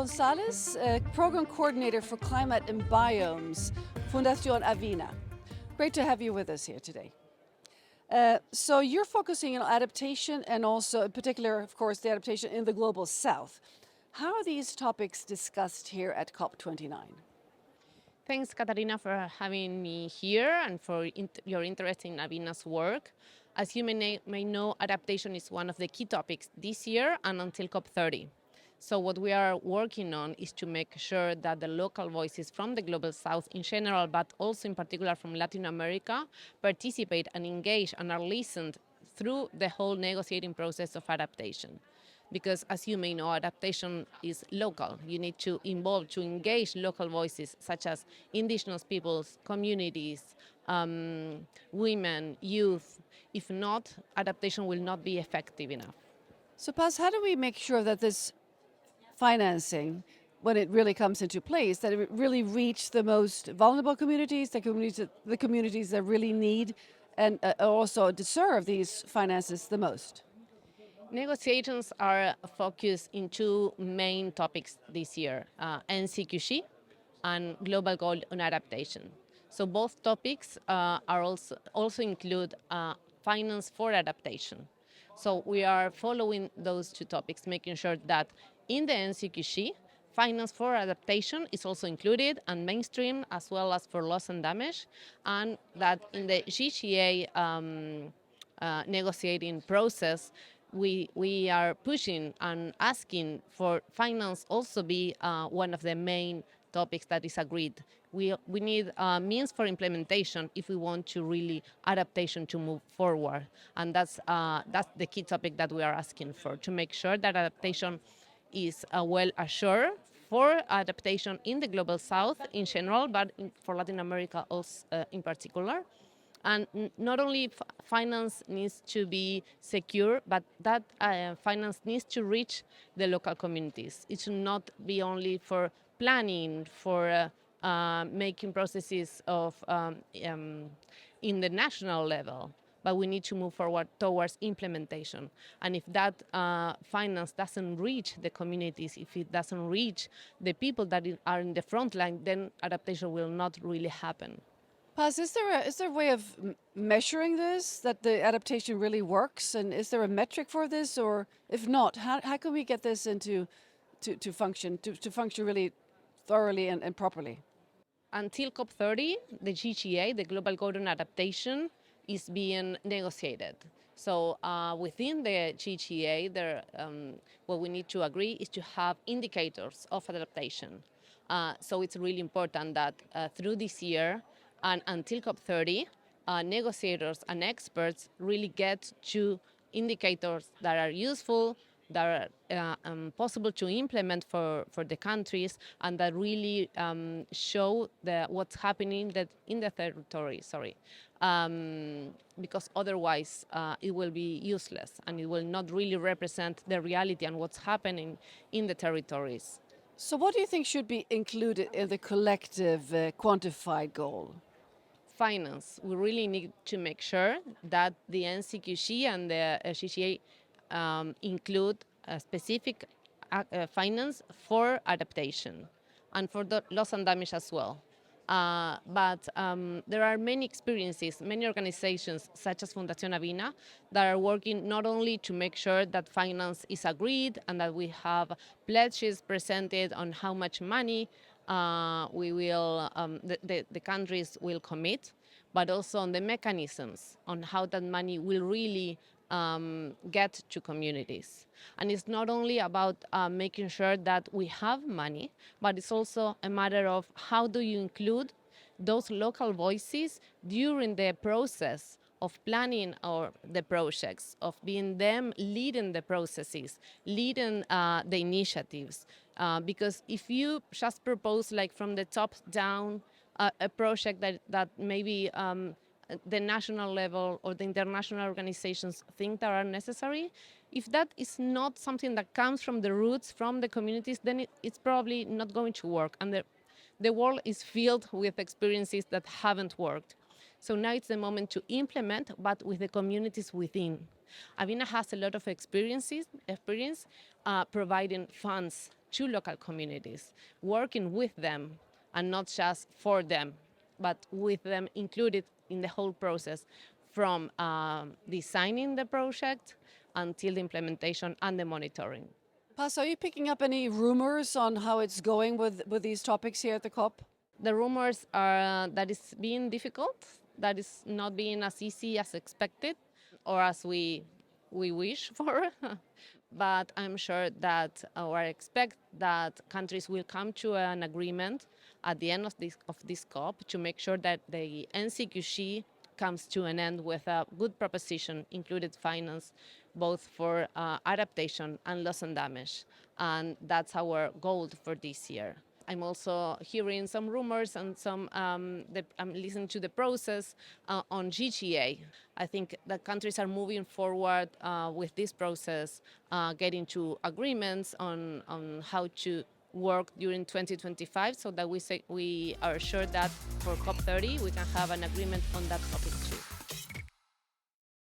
Gonzales, Program Coordinator for Climate and Biomes, Fundación Avina. Great to have you with us here today. So you're focusing on adaptation and also in particular, of course, the adaptation in the Global South. How are these topics discussed here at COP29? Thanks, Katarina, for having me here and for your interest in Avina's work. As you may know, adaptation is one of the key topics this year and until COP30. So what we are working on is to make sure that the local voices from the Global South in general, but also in particular from Latin America, participate and engage and are listened through the whole negotiating process of adaptation. Because as you may know, adaptation is local. You need to involve, to engage local voices such as indigenous peoples, communities, women, youth. If not, adaptation will not be effective enough. So Paz, how do we make sure that this financing, when it really comes into place, that it really reach the most vulnerable communities, the communities that really need and also deserve these finances the most? Negotiations are focused in two main topics this year, NCQC and global goal on adaptation. So both topics are also include finance for adaptation. So we are following those two topics, making sure that in the NCQC, finance for adaptation is also included and mainstream as well as for loss and damage, and that in the GCA negotiating process, we are pushing and asking for finance also be one of the main topics that is agreed. We need means for implementation if we want to really adaptation to move forward, and that's the key topic that we are asking for, to make sure that adaptation is well assured for adaptation in the Global South in general, but for Latin America also in particular. And not only finance needs to be secure, but that finance needs to reach the local communities. It should not be only for planning, for making processes of in the national level, but we need to move forward towards implementation. And if that finance doesn't reach the communities, if it doesn't reach the people that are in the front line, then adaptation will not really happen. Paz, is there a way of measuring this, that the adaptation really works? And is there a metric for this? Or if not, how can we get this into to function really thoroughly and properly? Until COP30, the GCA, the Global Goal on Adaptation, is being negotiated. So within the GCA, what we need to agree is to have indicators of adaptation. So it's really important that through this year, and until COP30, negotiators and experts really get to indicators that are useful, that are possible to implement for the countries, and that really show what's happening in the territory, because otherwise it will be useless and it will not really represent the reality and what's happening in the territories. So what do you think should be included in the collective quantified goal? Finance. We really need to make sure that the NCQC and the GCA include a specific finance for adaptation and for the loss and damage as well. But there are many experiences, many organizations such as Fundación Avina that are working not only to make sure that finance is agreed and that we have pledges presented on how much money the countries will commit, but also on the mechanisms on how that money will really get to communities. And it's not only about making sure that we have money, but it's also a matter of how do you include those local voices during the process of planning the projects, of being them leading the processes, leading the initiatives. Because if you just propose like from the top down a project that maybe the national level or the international organizations think that are necessary, if that is not something that comes from the roots, from the communities, then it's probably not going to work. And the world is filled with experiences that haven't worked. So now it's the moment to implement, but with the communities within. Avina has a lot of experience providing funds to local communities, working with them and not just for them, but with them included in the whole process from designing the project until the implementation and the monitoring. Paz, are you picking up any rumors on how it's going with these topics here at the COP? The rumors are that it's being difficult, that it's not being as easy as expected or as we wish for. But I'm sure that, or I expect that countries will come to an agreement at the end of this COP to make sure that the NCQC comes to an end with a good proposition, included finance, both for adaptation and loss and damage. And that's our goal for this year. I'm also hearing some rumors and I'm listening to the process on GTA. I think that countries are moving forward with this process, getting to agreements on how to work during 2025, so that we are sure that for COP30 we can have an agreement on that topic too.